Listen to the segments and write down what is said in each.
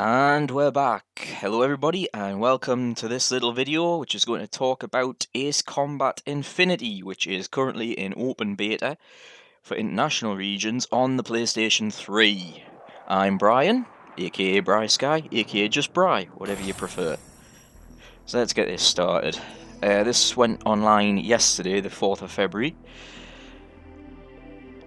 And we're back. Hello everybody and welcome to this little video which is going to talk about Ace Combat Infinity, which is currently in open beta for international regions on the PlayStation 3. I'm Brian, aka Brysky, aka just Bry, whatever you prefer. So let's get this started. This went online yesterday, the 4th of February.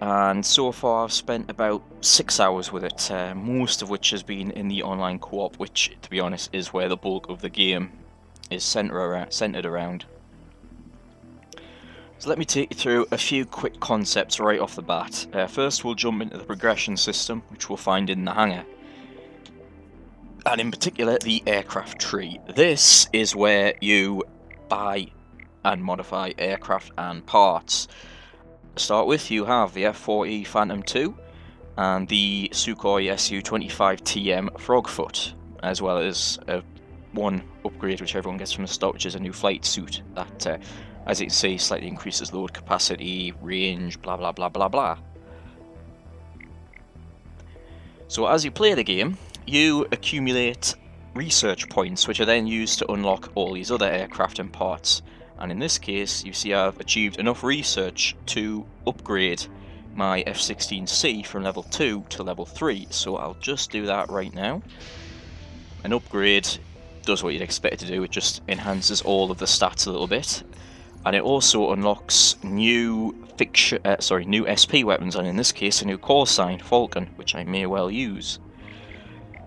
And so far I've spent about 6 hours with it, most of which has been in the online co-op, which, to be honest, is where the bulk of the game is centered around. So let me take you through a few quick concepts right off the bat. First we'll jump into the progression system, which we'll find in the hangar. And in particular, the aircraft tree. This is where you buy and modify aircraft and parts. To start with, you have the F-40 Phantom II and the Sukhoi Su-25TM Frogfoot, as well as one upgrade which everyone gets from the start, which is a new flight suit that, as you can see, slightly increases load capacity, range, blah blah blah blah blah. So as you play the game, you accumulate research points, which are then used to unlock all these other aircraft and parts. And in this case, you see I've achieved enough research to upgrade my F-16C from level 2 to level 3, so I'll just do that right now. An upgrade does what you'd expect it to do, it just enhances all of the stats a little bit. And it also unlocks new SP weapons, and in this case a new call sign, Falcon, which I may well use.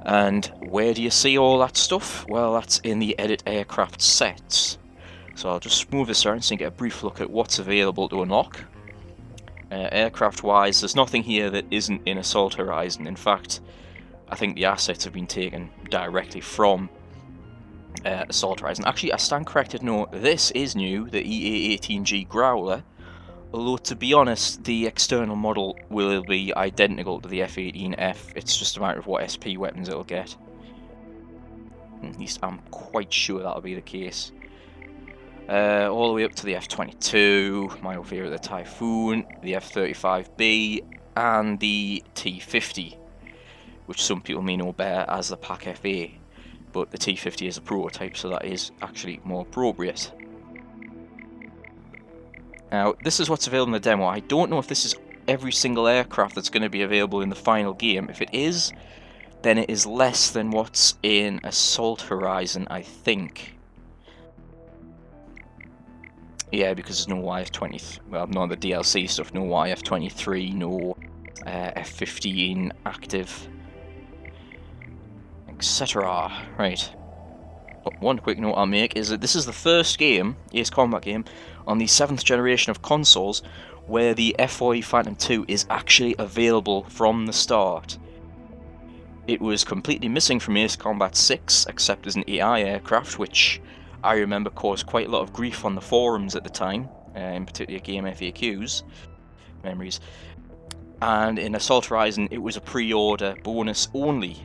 And where do you see all that stuff? Well, that's in the Edit Aircraft sets. So I'll just move this around so you can get a brief look at what's available to unlock. Aircraft-wise, there's nothing here that isn't in Assault Horizon. In fact, I think the assets have been taken directly from Assault Horizon. Actually, I stand corrected, no, this is new, the EA-18G Growler. Although, to be honest, the external model will be identical to the F-18F. It's just a matter of what SP weapons it'll get. At least I'm quite sure that'll be the case. All the way up to the F-22, my old favourite, the Typhoon, the F-35B, and the T-50, which some people may know better as the PAK-FA, but the T-50 is a prototype, so that is actually more appropriate. Now, this is what's available in the demo. I don't know if this is every single aircraft that's going to be available in the final game. If it is, then it is less than what's in Assault Horizon, I think. Yeah, because there's no YF-20, well, none of the DLC stuff, no YF-23, no F-15 active, etc. Right. But one quick note I'll make is that this is the first game, Ace Combat game, on the 7th generation of consoles where the F-40 Phantom II is actually available from the start. It was completely missing from Ace Combat 6, except as an AI aircraft, which I remember caused quite a lot of grief on the forums at the time, in particular game FAQs, memories. And in Assault Horizon it was a pre-order bonus only,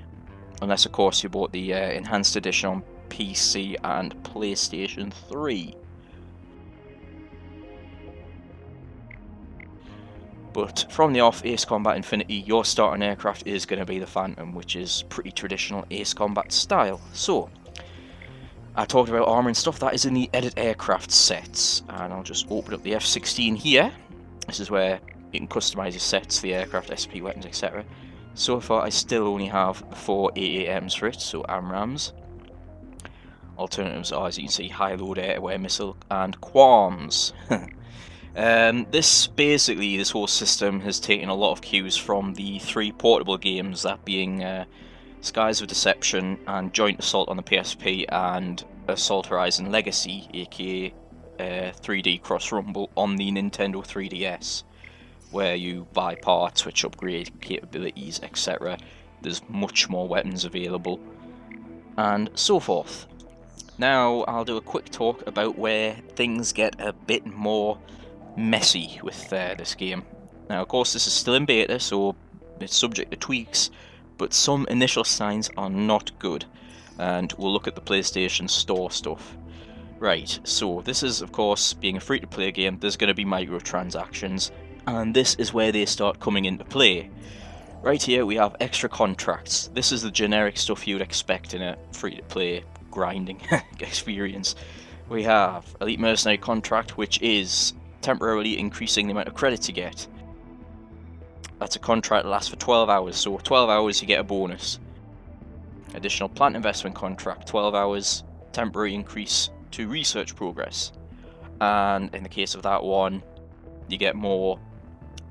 unless of course you bought the enhanced edition on PC and PlayStation 3. But from the off, Ace Combat Infinity, your starting aircraft is going to be the Phantom, which is pretty traditional Ace Combat style. So, I talked about armor and stuff, that is in the Edit Aircraft sets, and I'll just open up the F-16 here. This is where you can customise your sets, the aircraft, SP weapons, etc. So far I still only have the 4 AAMs for it, so AMRAAMs. Alternatives are, as you can see, High Load Air-to-Air Missile and QARMs. This whole system has taken a lot of cues from the 3 portable games, that being Skies of Deception and Joint Assault on the PSP and Assault Horizon Legacy, aka 3D Cross Rumble on the Nintendo 3DS, where you buy parts which upgrade capabilities, etc. There's much more weapons available, and so forth. Now I'll do a quick talk about where things get a bit more messy with this game. Now of course this is still in beta, so it's subject to tweaks, but some initial signs are not good, and we'll look at the PlayStation Store stuff. Right, so this is, of course, being a free-to-play game, there's going to be microtransactions, and this is where they start coming into play. Right here we have extra contracts. This is the generic stuff you'd expect in a free-to-play grinding experience. We have Elite Mercenary contract, which is temporarily increasing the amount of credits you get. That's a contract that lasts for 12 hours, so 12 hours you get a bonus. Additional plant investment contract, 12 hours, temporary increase to research progress. And in the case of that one, you get more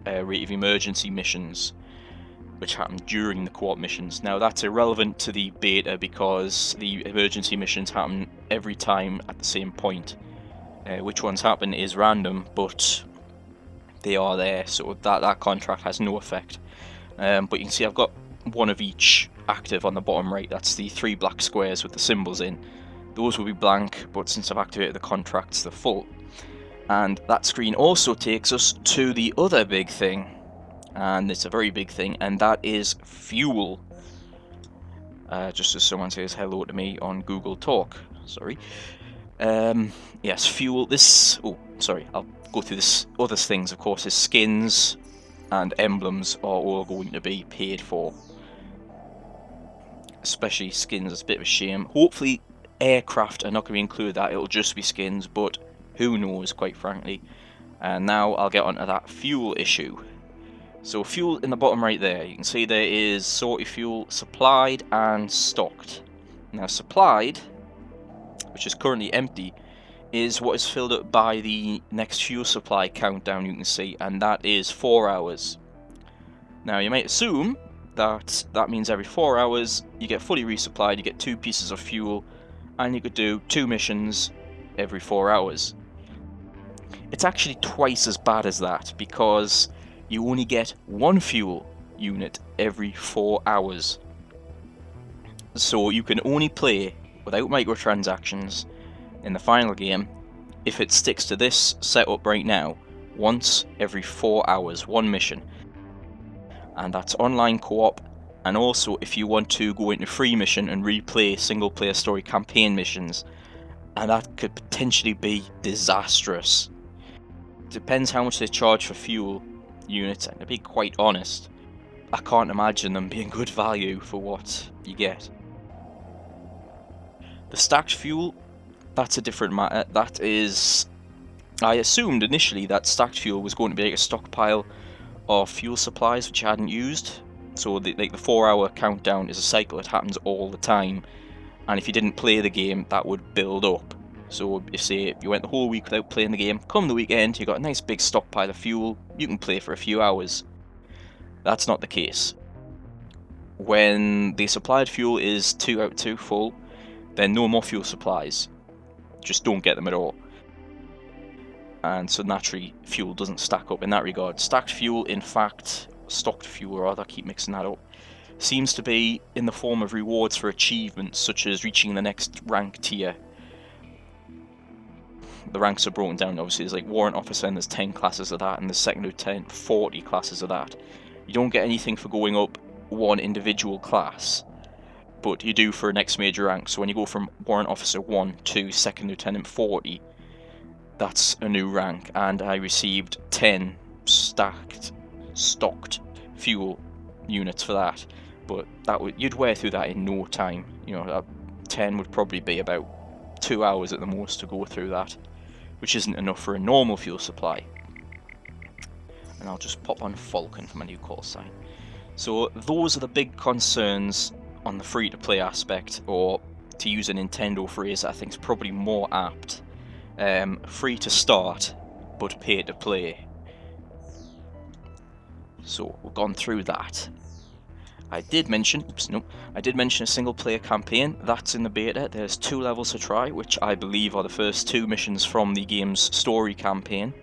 rate of emergency missions, which happen during the co-op missions. Now that's irrelevant to the beta because the emergency missions happen every time at the same point. Which ones happen is random, but they are there, so that contract has no effect. But you can see I've got one of each active on the bottom right. That's the 3 black squares with the symbols in. Those will be blank, but since I've activated the contracts, they're full. And that screen also takes us to the other big thing, and it's a very big thing, and that is fuel. Just as someone says hello to me on Google Talk, sorry. Yes, fuel. I'll go through this. Other things, of course, is skins and emblems are all going to be paid for. Especially skins, it's a bit of a shame. Hopefully aircraft are not going to be included, that it'll just be skins, but who knows, quite frankly. And now I'll get onto that fuel issue. So fuel in the bottom right there, you can see there is sorted fuel supplied and stocked. Now supplied, which is currently empty, is what is filled up by the next fuel supply countdown you can see, and that is 4 hours. Now you might assume that means every 4 hours you get fully resupplied, you get 2 pieces of fuel, and you could do 2 missions every 4 hours. It's actually twice as bad as that, because you only get 1 fuel unit every 4 hours. So you can only play without microtransactions in the final game if it sticks to this setup right now, once every 4 hours, 1 mission. And that's online co-op, and also if you want to go into free mission and replay single player story campaign missions, and that could potentially be disastrous. Depends how much they charge for fuel units, and to be quite honest, I can't imagine them being good value for what you get. The stacked fuel, that's a different matter. That is, I assumed initially that stacked fuel was going to be like a stockpile of fuel supplies which I hadn't used. So the 4 hour countdown is a cycle that happens all the time, and if you didn't play the game that would build up. So if you went the whole week without playing the game, come the weekend you got a nice big stockpile of fuel, you can play for a few hours. That's not the case. When the supplied fuel is 2 out of 2 full, then no more fuel supplies. Just don't get them at all. And so naturally fuel doesn't stack up in that regard. Stacked fuel, in fact, stocked fuel rather, I keep mixing that up, seems to be in the form of rewards for achievements such as reaching the next rank tier. The ranks are broken down, obviously there's like warrant officer and there's 10 classes of that, and the second lieutenant 40 classes of that. You don't get anything for going up one individual class, but you do for a next major rank. So when you go from warrant officer 1 to second lieutenant 40, that's a new rank, and I received 10 stocked fuel units for that. But you'd wear through that in no time. You know, 10 would probably be about 2 hours at the most to go through that, which isn't enough for a normal fuel supply. And I'll just pop on Falcon for my new call sign. So those are the big concerns on the free-to-play aspect, or to use a Nintendo phrase I think is probably more apt. Free to start, but pay to play. So we've gone through that. I did mention a single player campaign. That's in the beta. There's 2 levels to try, which I believe are the first 2 missions from the game's story campaign.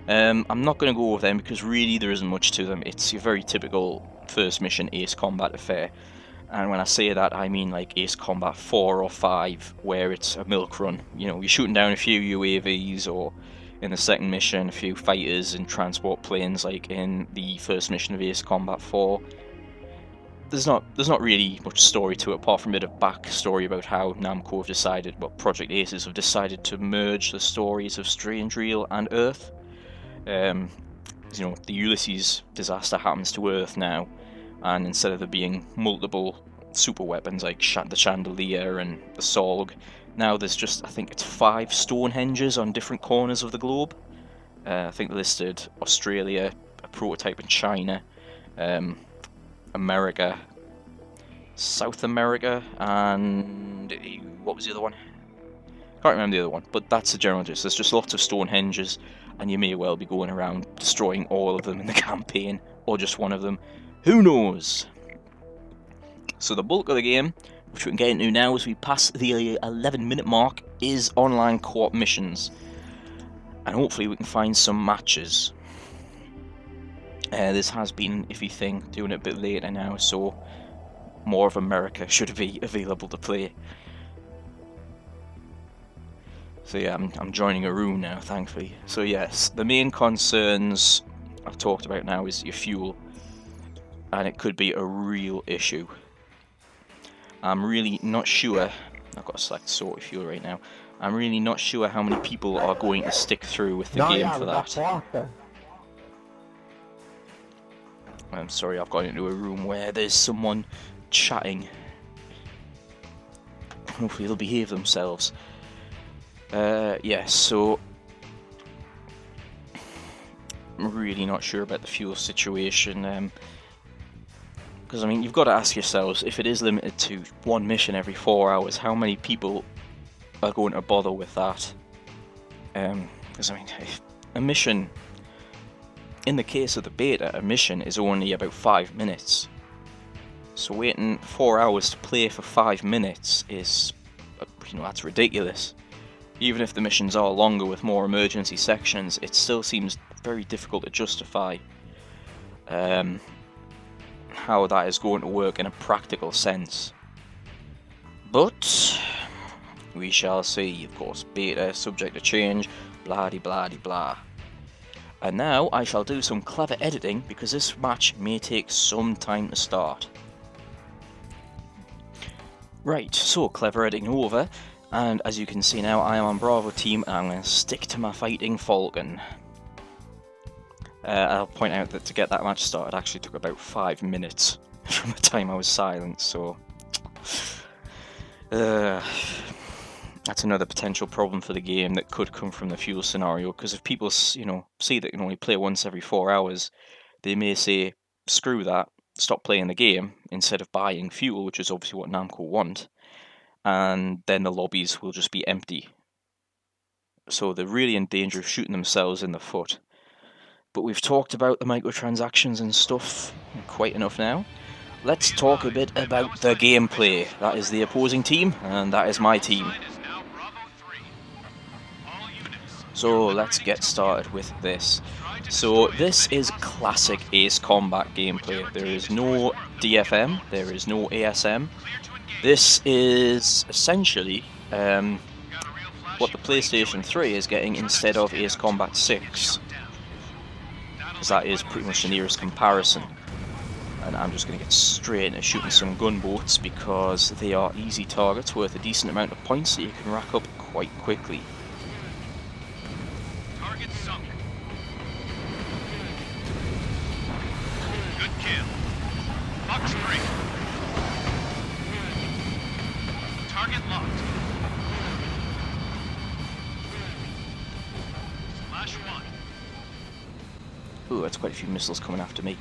I'm not going to go over them because really there isn't much to them. It's your very typical first mission Ace Combat affair. And when I say that, I mean like Ace Combat 4 or 5, where it's a milk run. You know, you're shooting down a few UAVs, or in the second mission, a few fighters and transport planes, like in the first mission of Ace Combat 4. There's not really much story to it, apart from a bit of backstory about how Namco Project Aces have decided to merge the stories of Strange Reel and Earth. You know, the Ulysses disaster happens to Earth now, and instead of there being multiple super weapons like the Chandelier and the Sorg, now there's just, I think it's 5 Stonehenges on different corners of the globe. I think they listed Australia, a prototype in China, America, South America, and what was the other one? Can't remember the other one, but that's the general gist. There's just lots of Stonehenges, and you may well be going around destroying all of them in the campaign, or just one of them. Who knows? So the bulk of the game, which we can get into now as we pass the 11-minute mark, is online co-op missions. And hopefully we can find some matches. This has been an iffy thing, doing it a bit later now, so more of America should be available to play. So yeah, I'm joining a room now, thankfully. So yes, the main concerns I've talked about now is your fuel, and it could be a real issue. I'm really not sure. I've got to select sorted fuel right now. I'm really not sure how many people are going to stick through with the game for that. I'm sorry, I've got into a room where there's someone chatting. Hopefully they'll behave themselves. Yeah, so I'm really not sure about the fuel situation. Because, I mean, you've got to ask yourselves, if it is limited to one mission every 4 hours, how many people are going to bother with that? Because, I mean, a mission, in the case of the beta, a mission is only about 5 minutes. So waiting 4 hours to play for 5 minutes is, that's ridiculous. Even if the missions are longer with more emergency sections, it still seems very difficult to justify how that is going to work in a practical sense. But we shall see. Of course, beta, subject to change, blah de blah de blah. And now I shall do some clever editing, because this match may take some time to start. Right, so clever editing over, and as you can see now, I am on Bravo team, and I'm going to stick to my fighting Falcon. I'll point out that to get that match started actually took about 5 minutes from the time I was silent, so that's another potential problem for the game that could come from the fuel scenario, because if people, see that you can only play once every 4 hours, they may say, screw that, stop playing the game, instead of buying fuel, which is obviously what Namco want, and then the lobbies will just be empty. So they're really in danger of shooting themselves in the foot. But we've talked about the microtransactions and stuff quite enough now. Let's talk a bit about the gameplay. That is the opposing team, and that is my team. So let's get started with this. So this is classic Ace Combat gameplay. There is no DFM, there is no ASM. This is essentially what the PlayStation 3 is getting instead of Ace Combat 6. Because that is pretty much the nearest comparison. And I'm just going to get straight into shooting some gunboats, because they are easy targets worth a decent amount of points that you can rack up quite quickly. Target sunk. Good kill. Fox 3. Target locked. Flash 1. Ooh, that's quite a few missiles coming after me.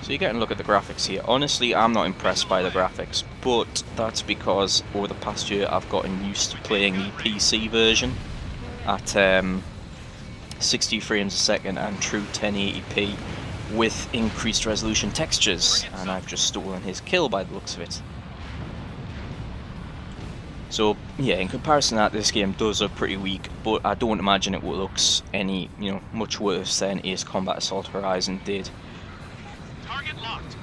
So you're getting a look at the graphics here. Honestly, I'm not impressed by the graphics, but that's because over the past year I've gotten used to playing the PC version at 60 frames a second and true 1080p with increased resolution textures, and I've just stolen his kill by the looks of it. So yeah, in comparison to that, this game does look pretty weak, but I don't imagine it looks any, much worse than Ace Combat Assault Horizon did. Target locked.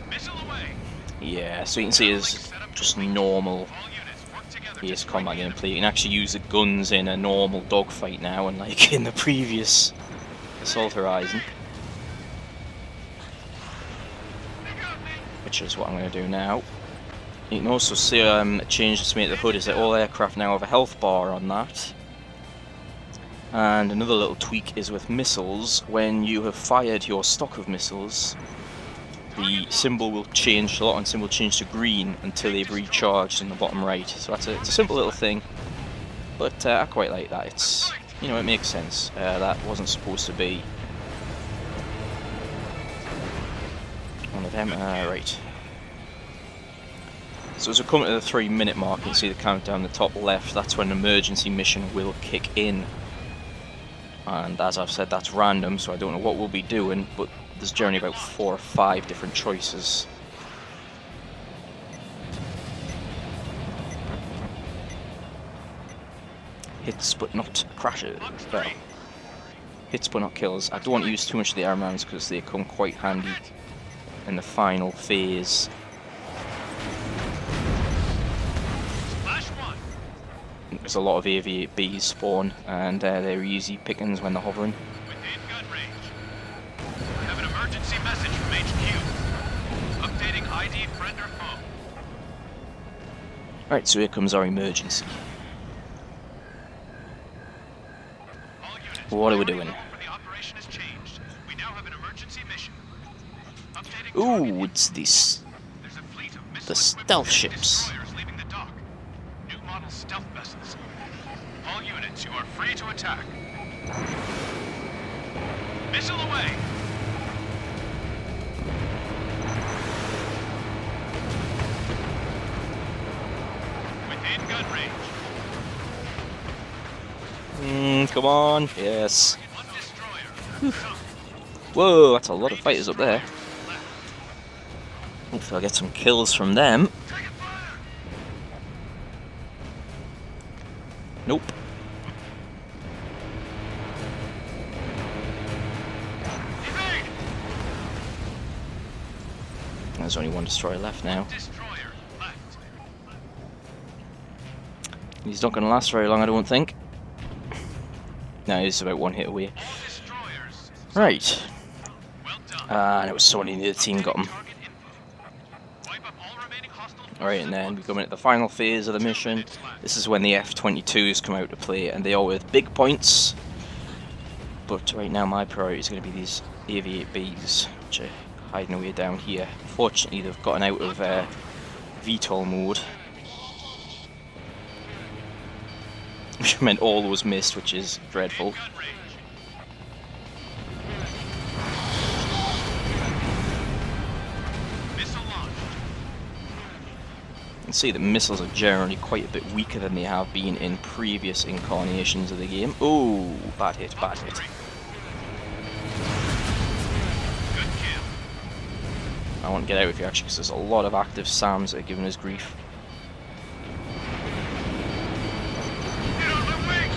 Missile away. Yeah, so you can see it's just normal Ace Combat gameplay. You can actually use the guns in a normal dogfight now, unlike in the previous Assault Horizon. Which is what I'm going to do now. You can also see a change that's made to the hood is that all aircraft now have a health bar on that. And another little tweak is with missiles. When you have fired your stock of missiles, the symbol will change, the lock-on symbol will change to green until they've recharged in the bottom right. So it's a simple little thing, but I quite like that. It's, you know, it makes sense. That wasn't supposed to be one of them. Right. So as we come to the 3-minute mark, you can see the countdown in the top left. That's when an emergency mission will kick in. And as I've said, that's random, so I don't know what we'll be doing, but there's generally about 4 or 5 different choices. Hits but not crashes. Well, hits but not kills. I don't want to use too much of the arm rounds because they come quite handy in the final phase. There's a lot of AV-8Bs spawn, and they're easy pickings when they're hovering. Within gun range. We have an emergency message from HQ. Updating ID friend or foe. Right, so here comes our emergency. All units, What are we doing? for the operation has changed. We now have an emergency mission. Updating Ooh, target. it's this. There's a fleet of missile The equipped stealth ships. destroyers leaving the dock. New model stealth vessels. All units, you are free to attack. Missile away. Within gun range. Come on, yes. One destroyer. Sunk. Whoa, that's a lot of fighters up there. Left. Hopefully I'll get some kills from them. Taking fire. Nope. Evade. There's only one destroyer left now. Destroyer. Left. He's not going to last very long, I don't think. No, he's about 1 hit away. All destroyers. Right. Well done. And it was somebody in the other team got him. Target info. Wipe up all remaining hostile Alright, and then we come into the final phase of the mission. This is when the F-22s come out to play, and they are with big points. But right now my priority is going to be these AV-8Bs, which are hiding away down here. Fortunately, they've gotten out of VTOL mode. Which meant all was missed, which is dreadful. Gun range. Missile launched. You can see that missiles are generally quite a bit weaker than they have been in previous incarnations of the game. Ooh, bad hit, bad hit. Good kill. I want to get out of here actually because there's a lot of active SAMs that are giving us grief. Get on my wings.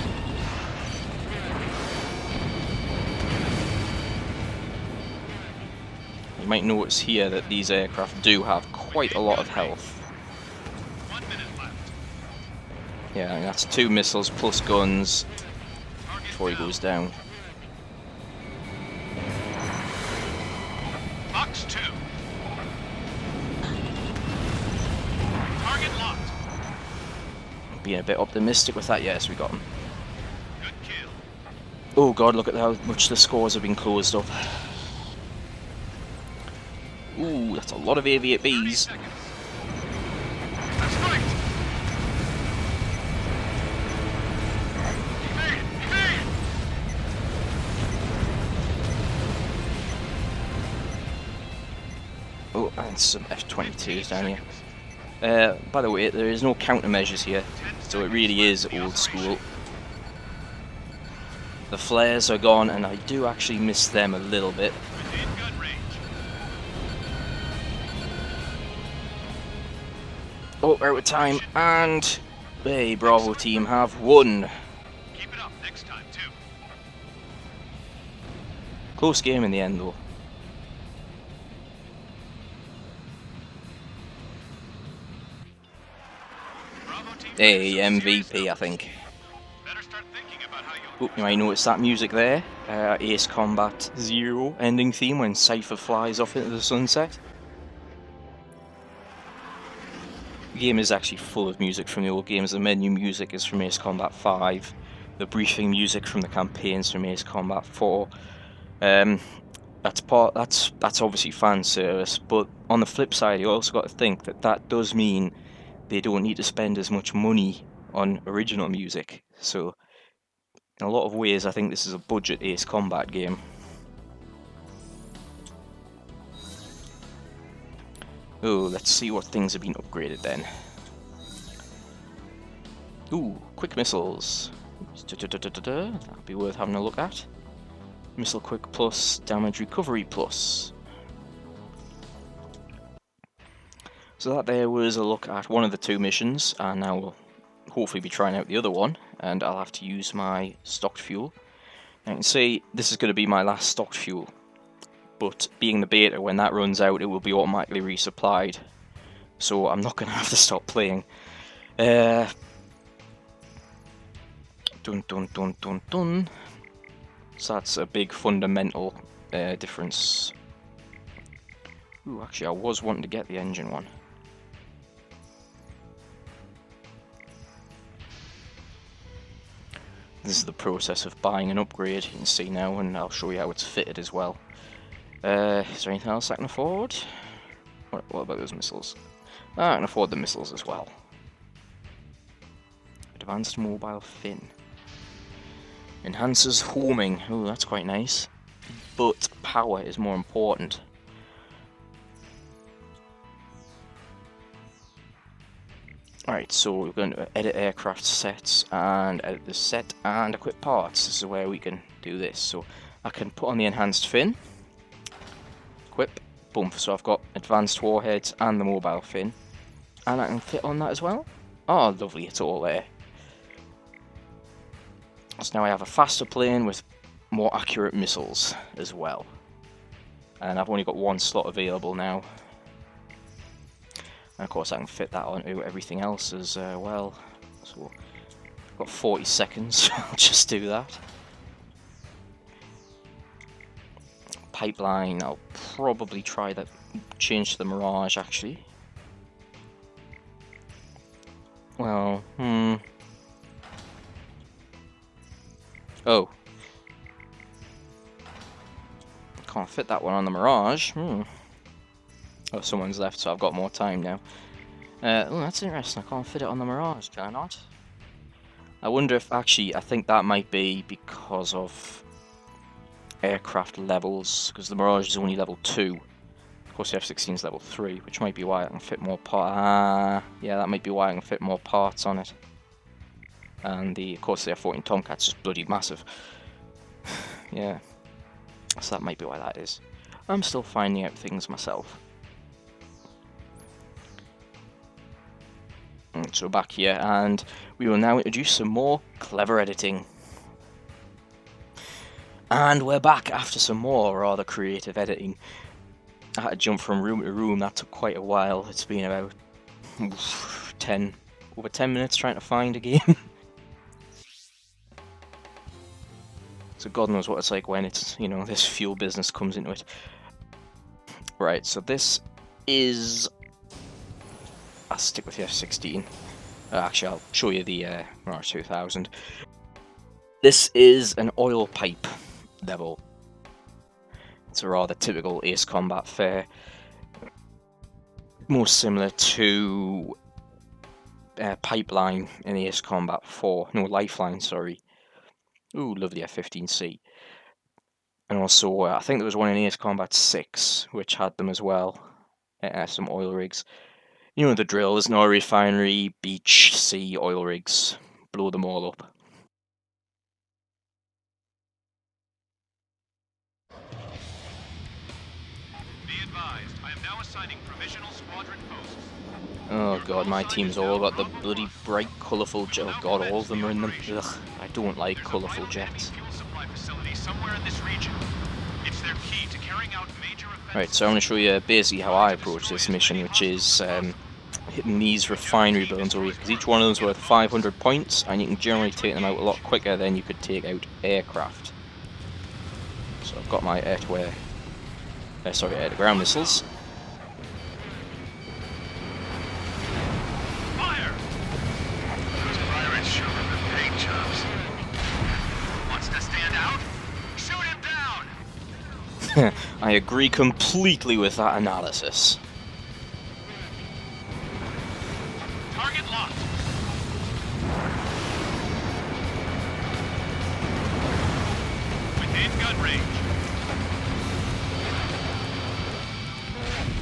You might notice here that these aircraft do have quite a lot of health. 1 minute left. Yeah, and that's 2 missiles plus guns Target before he down. goes down. Fox 2. Target locked. Being a bit optimistic with that, yes, we got him. Good kill. Oh god, look at how much the scores have been closed up. Ooh, that's a lot of 30 AV-8Bs. seconds. That's right. Evade! Evade! Oh, and some F-22s down here. Seconds. By the way, there is no countermeasures here, so it really is old school. The flares are gone, and I do actually miss them a little bit. Within gun range. Oh, we're out of time, and hey, Bravo team have won. Keep it up next time, too. Close game in the end, though. Bravo team Hey, some serious MVP, I numbers. think. Better start thinking about how you'll Oh, you might notice that music there. Ace Combat Zero ending theme when Cypher flies off into the sunset. The game is actually full of music from the old games. The menu music is from Ace Combat 5. The the briefing music from the campaigns from Ace Combat 4. That's obviously fan service, but on the flip side, you also got to think that does mean they don't need to spend as much money on original music. So, in a lot of ways, I think this is a budget Ace Combat game. Oh, let's see what things have been upgraded then. Ooh, quick missiles. That'll be worth having a look at. Missile quick plus, damage recovery plus. So that there was a look at one of the two missions, and now we'll hopefully be trying out the other one, and I'll have to use my stocked fuel. Now you can see this is going to be my last stocked fuel, but being the beta, when that runs out it will be automatically resupplied, so I'm not going to have to stop playing. Dun dun dun dun dun. So that's a big fundamental difference. Ooh, actually I was wanting to get the engine one. This is the process of buying an upgrade, you can see now, and I'll show you how it's fitted as well. Is there anything else I can afford? What about those missiles? I can afford the missiles as well. Advanced mobile fin. Enhances homing. Oh, that's quite nice. But power is more important. Alright, so we're going to edit aircraft sets and edit the set and equip parts. This is where we can do this. So I can put on the enhanced fin. Equip. Boom. So I've got advanced warheads and the mobile fin. And I can fit on that as well. Oh, lovely. It's all there. So now I have a faster plane with more accurate missiles as well. And I've only got one slot available now. And of course I can fit that onto everything else as well. So I've got 40 seconds, I'll just do that. Pipeline, I'll probably try that, change to the Mirage actually. Well, Oh. Can't fit that one on the Mirage. Oh, someone's left, so I've got more time now. Oh, that's interesting. I can't fit it on the Mirage, can I not? I wonder if, actually, I think that might be because of aircraft levels, because the Mirage is only level 2. Of course, the F-16 is level 3, which might be why I can fit more parts. Yeah, that might be why I can fit more parts on it. And of course, the F-14 Tomcat's just bloody massive. Yeah, so that might be why that is. I'm still finding out things myself. So back here, and we will now introduce some more clever editing. And we're back after some more rather creative editing. I had to jump from room to room, that took quite a while. It's been about over 10 minutes trying to find a game. So God knows what it's like when it's, you know, this fuel business comes into it. Right, so this is... I'll stick with the F-16. Actually, I'll show you the Mirage 2000. This is an oil pipe level. It's a rather typical Ace Combat fare. Most similar to Pipeline in the Ace Combat 4. No, Lifeline, sorry. Ooh, lovely F-15C. And also, I think there was one in Ace Combat 6, which had them as well. Some oil rigs. You know the drill, there's no refinery, beach, sea, oil rigs. Blow them all up. Be advised, I am now assigning provisional squadron posts. Oh god, my team's all got the bloody bright, colourful jets. Oh god, all of them are in them. Ugh, I don't like colourful jets. Right, so I'm going to show you basically how I approach this mission, which is hitting these refinery buildings over here, because each one of them is worth 500 points, and you can generally take them out a lot quicker than you could take out aircraft. So I've got my air-to-ground missiles. I agree completely with that analysis. Target locked. Within gun range.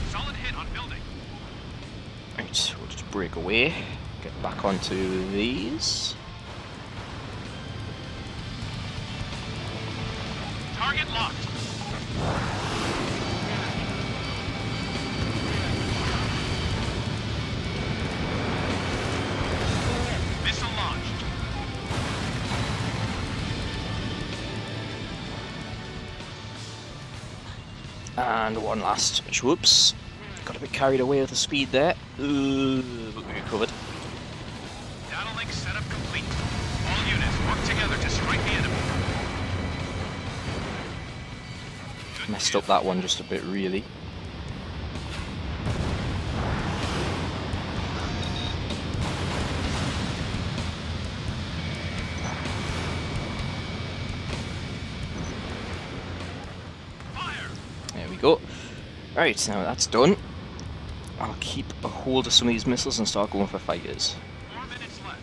Solid hit on building. Right, we'll just break away, get back onto these. Target locked. Missile launched. And one last. Whoops. Got a bit carried away with the speed there. But we recovered. Data link setup complete. All units work together to strike the enemy. Good Messed kill. up that one just a bit, really. Fire! There we go. Right, now that's done. I'll keep a hold of some of these missiles and start going for fighters. 4 minutes left.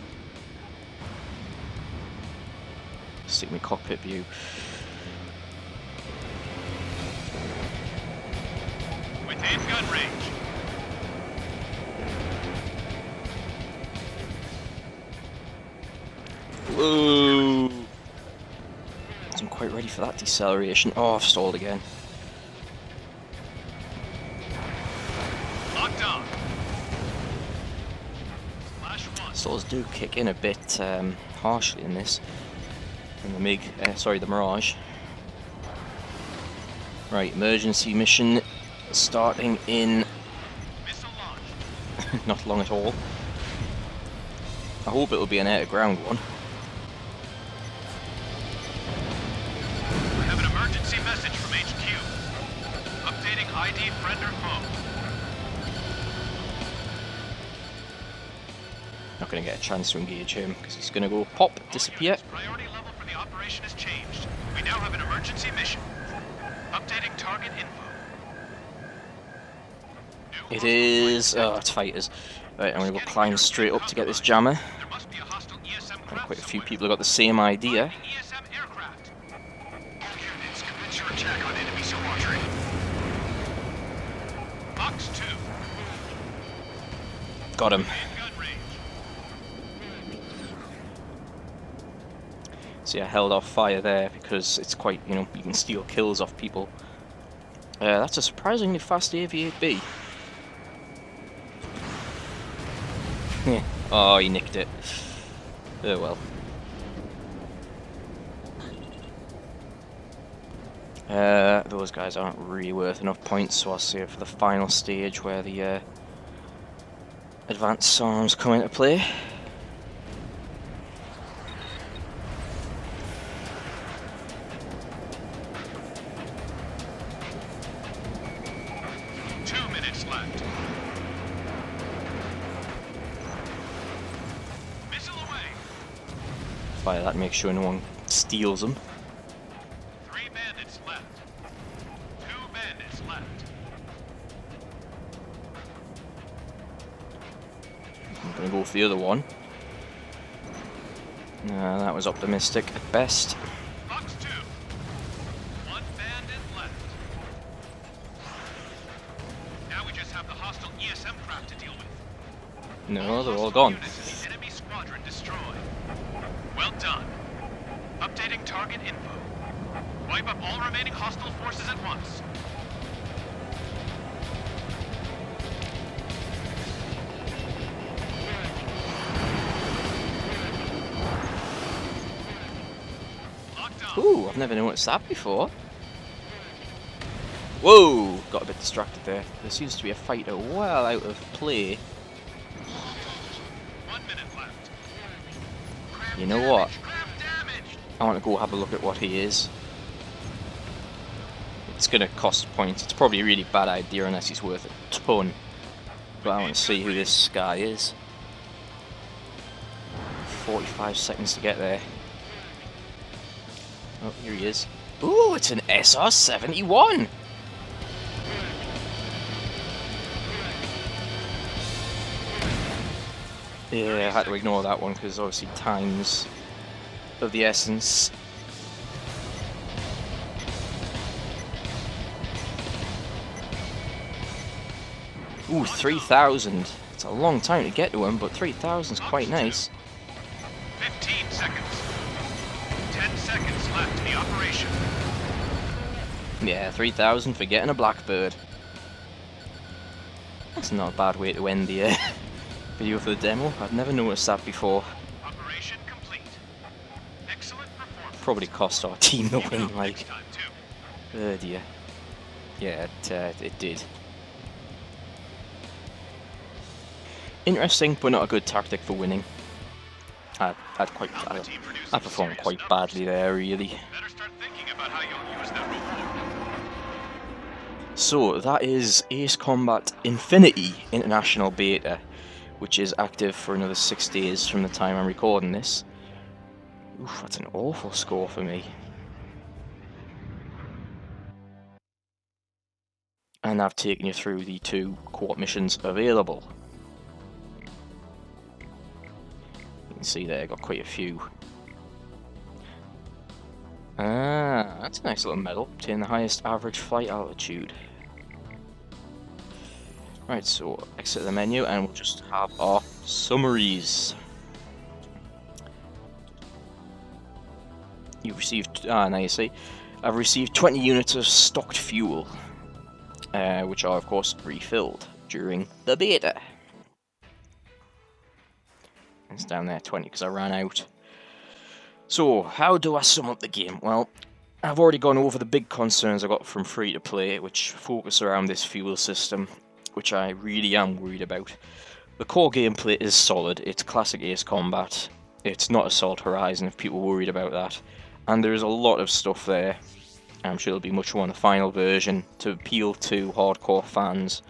Stick my cockpit view. Within gun range. Whoa! Wasn't quite ready for that deceleration. Oh, I've stalled again. Locked on. Flash 1. Stalls do kick in a bit harshly in this. In the the Mirage. Right, emergency mission starting in Missile launched. not long at all. I hope it'll be an air-to-ground one. I have an emergency message from HQ. Updating ID friend or foe. Not going to get a chance to engage him because he's going to go pop, disappear. Priority level for the operation has changed. We now have an emergency mission. Updating target info. New It hostile is. flight Oh, it's fighters. Right, I'm going to go climb straight up to get this jammer. There must be a hostile ESM craft Quite a few somewhere. people have got the same idea. ESM aircraft. All units, commence your attack on enemy squadron. Box 2. Got him. In gun range. See, I held off fire there because it's quite, you can steal kills off people. That's a surprisingly fast AV-8B. Yeah. Oh, he nicked it. Oh well. Those guys aren't really worth enough points, so I'll save it for the final stage where the advanced arms come into play. Left. Missile away. Fire that, make sure no one steals them. 3 bandits left. 2 bandits left. I'm gonna go for the other one. That was optimistic at best. Box 2. 1 bandit left. Now we just have the hostile ESM craft to deal with. No, they're all hostile gone. units in the enemy squadron destroyed. Well done. Updating target info. Wipe up all remaining hostile forces at once. Locked on. Ooh, I've never noticed that before. Whoa! Got a bit distracted there. There seems to be a fighter well out of play. 1 minute left. You know what? Craft damaged. I want to go have a look at what he is. It's going to cost points. It's probably a really bad idea unless he's worth a ton. But I want to see who this guy is. 45 seconds to get there. Oh, here he is. Ooh, it's an SR-71! Yeah, I had to ignore that one because obviously time's of the essence. Ooh, 3,000. It's a long time to get to him, but 3,000 is quite nice. 15 seconds. 10 seconds left in the operation. Yeah, 3,000 for getting a Blackbird. That's not a bad way to end the video for the demo. I'd never noticed that before. Operation complete. Excellent performance. Probably cost our team the win, like. Next time too. Oh dear. Yeah, it did. Interesting, but not a good tactic for winning. I performed quite badly there, really. Better start thinking about how you'll use that reward. So, that is Ace Combat Infinity International Beta, which is active for another 6 days from the time I'm recording this. Oof, that's an awful score for me. And I've taken you through the 2 co-op missions available. You can see there, got quite a few. Ah, that's a nice little medal. Obtain the highest average flight altitude. Right, so exit the menu and we'll just have our summaries. You've received, now you see, I've received 20 units of stocked fuel, which are of course refilled during the beta. It's down there, 20, because I ran out. So, how do I sum up the game? Well, I've already gone over the big concerns I got from free-to-play, which focus around this fuel system, which I really am worried about. The core gameplay is solid, it's classic Ace Combat, it's not Assault Horizon if people are worried about that, and there's a lot of stuff there, I'm sure there'll be much more in the final version, to appeal to hardcore fans.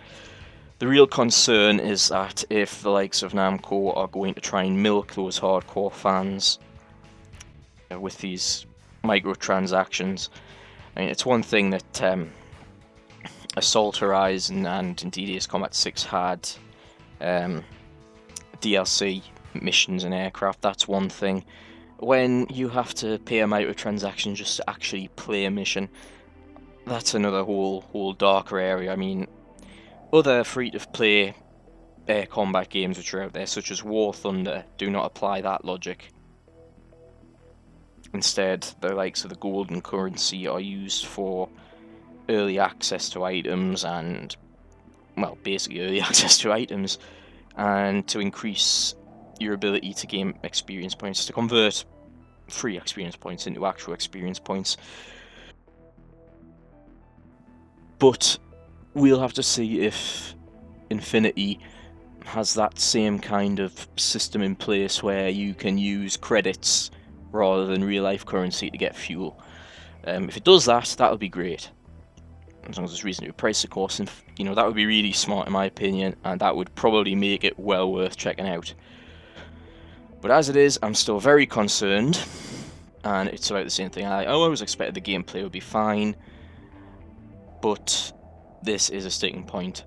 The real concern is that if the likes of Namco are going to try and milk those hardcore fans with these microtransactions, I mean, it's one thing that Assault Horizon and indeed Ace Combat 6 had DLC missions and aircraft, that's one thing. When you have to pay a microtransaction just to actually play a mission, that's another whole darker area. I mean, other free-to-play air combat games which are out there, such as War Thunder, do not apply that logic. Instead, the likes of the golden currency are used for early access to items and, well, basically early access to items, and to increase your ability to gain experience points, to convert free experience points into actual experience points. But we'll have to see if Infinity has that same kind of system in place where you can use credits rather than real-life currency to get fuel. If it does that, that'll be great. As long as it's reasonably priced, of course, and you know, that would be really smart in my opinion, and that would probably make it well worth checking out. But as it is, I'm still very concerned, and it's about the same thing. I always expected the gameplay would be fine, but this is a sticking point.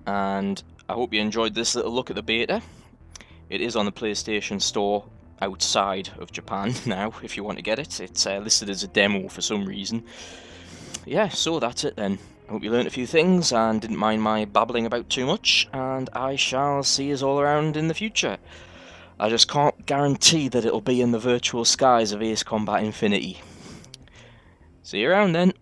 And I hope you enjoyed this little look at the beta. It is on the PlayStation Store outside of Japan now, if you want to get it. It's listed as a demo for some reason. Yeah, so that's it then. I hope you learned a few things and didn't mind my babbling about too much, and I shall see us all around in the future. I just can't guarantee that it'll be in the virtual skies of Ace Combat Infinity. See you around then.